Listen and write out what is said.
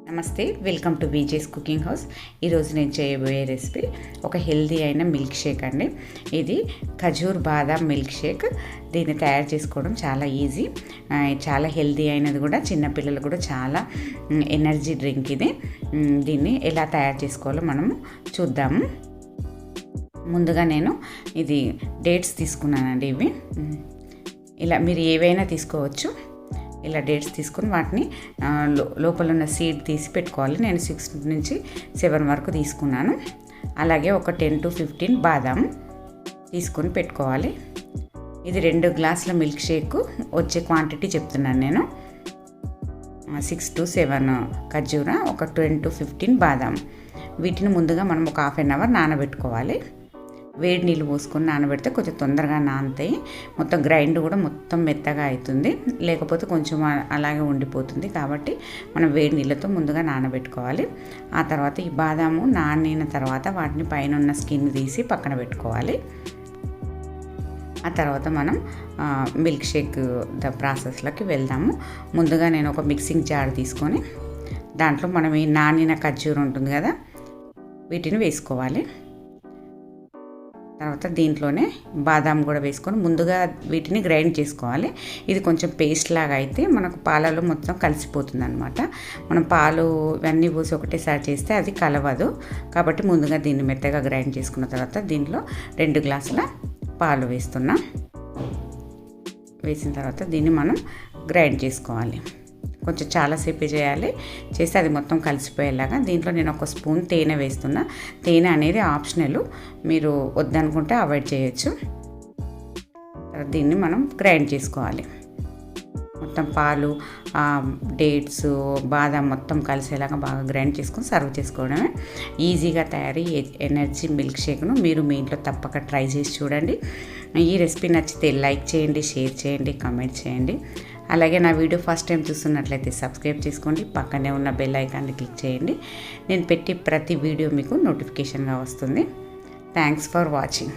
నమస్తే, welcome to Vijay's cooking house. ఈరోజు నేను చేయబోయే రెసిపీ ఒక హెల్దీ అయిన మిల్క్ షేక్ అండి. ఇది ఖజూర్ బాదాం మిల్క్ షేక్. దీన్ని తయారు చేసుకోవడం చాలా ఈజీ, చాలా హెల్దీ అయినది కూడా. చిన్నపిల్లలు కూడా చాలా ఎనర్జీ డ్రింక్ ఇది. దీన్ని ఎలా తయారు చేసుకోవాలో మనము చూద్దాము. ముందుగా నేను ఇది డేట్స్ తీసుకున్నానండి. ఇవి ఇలా మీరు ఏవైనా తీసుకోవచ్చు. ఇలా డేట్స్ తీసుకొని వాటిని లోపల ఉన్న సీడ్ తీసి పెట్టుకోవాలి. నేను 6 నుంచి 7 వరకు తీసుకున్నాను. అలాగే ఒక 10 to 15 బాదాం తీసుకొని పెట్టుకోవాలి. ఇది 2 గ్లాసుల మిల్క్ షేక్ వచ్చే క్వాంటిటీ చెప్తున్నాను నేను. 6 to 7 ఖర్జూర, ఒక 10 to 15 బాదాం. వీటిని ముందుగా మనం ఒక 1/2 hour నానబెట్టుకోవాలి. వేడి నీళ్ళు పోసుకొని నానబెడితే కొంచెం తొందరగా నానుతాయి. మొత్తం గ్రైండ్ కూడా మొత్తం మెత్తగా అవుతుంది, లేకపోతే కొంచెం అలాగే ఉండిపోతుంది. కాబట్టి మనం వేడి నీళ్ళతో ముందుగా నానబెట్టుకోవాలి. ఆ తర్వాత ఈ బాదాము నానిన తర్వాత వాటిని పైన ఉన్న స్కిన్ తీసి పక్కన పెట్టుకోవాలి. ఆ తర్వాత మనం మిల్క్ షేక్ ప్రాసెస్లోకి వెళ్దాము. ముందుగా నేను ఒక మిక్సింగ్ జార్ తీసుకొని దాంట్లో మనం ఈ నానిన ఖర్జూర ఉంటుంది కదా, వీటిని వేసుకోవాలి. తర్వాత దీంట్లోనే బాదాం కూడా వేసుకొని ముందుగా వీటిని గ్రైండ్ చేసుకోవాలి. ఇది కొంచెం పేస్ట్ లాగా అయితే మనకు పాలలో మొత్తం కలిసిపోతుంది అనమాట. మనం పాలు ఇవన్నీ పోసి ఒకటేసారి చేస్తే అది కలవదు. కాబట్టి ముందుగా దీన్ని మెత్తగా గ్రైండ్ చేసుకున్న తర్వాత దీంట్లో 2 గ్లాసుల పాలు వేస్తున్నాం. వేసిన తర్వాత దీన్ని మనం గ్రైండ్ చేసుకోవాలి. కొంచెం చాలాసేపు చేయాలి. చేస్తే అది మొత్తం కలిసిపోయేలాగా. దీంట్లో నేను 1 స్పూన్ తేనె వేస్తున్నా. తేనె అనేది ఆప్షనల్, మీరు వద్దనుకుంటే అవాయిడ్ చేయొచ్చు. దీన్ని మనం గ్రైండ్ చేసుకోవాలి. మొత్తం పాలు, డేట్స్, బాదాం మొత్తం కలిసేలాగా బాగా గ్రైండ్ చేసుకొని సర్వ్ చేసుకోవడమే. ఈజీగా తయారీ ఎనర్జీ మిల్క్ షేక్ను మీరు మీ ఇంట్లో తప్పక ట్రై చేసి చూడండి. ఈ రెసిపీ నచ్చితే లైక్ చేయండి, షేర్ చేయండి, కామెంట్ చేయండి. అలాగే నా వీడియో ఫస్ట్ టైం చూస్తున్నట్లయితే సబ్స్క్రైబ్ చేసుకోండి. పక్కనే ఉన్న బెల్ ఐకాన్ని క్లిక్ చేయండి. నేను పెట్టి ప్రతి వీడియో మీకు నోటిఫికేషన్గా వస్తుంది. Thanks for watching.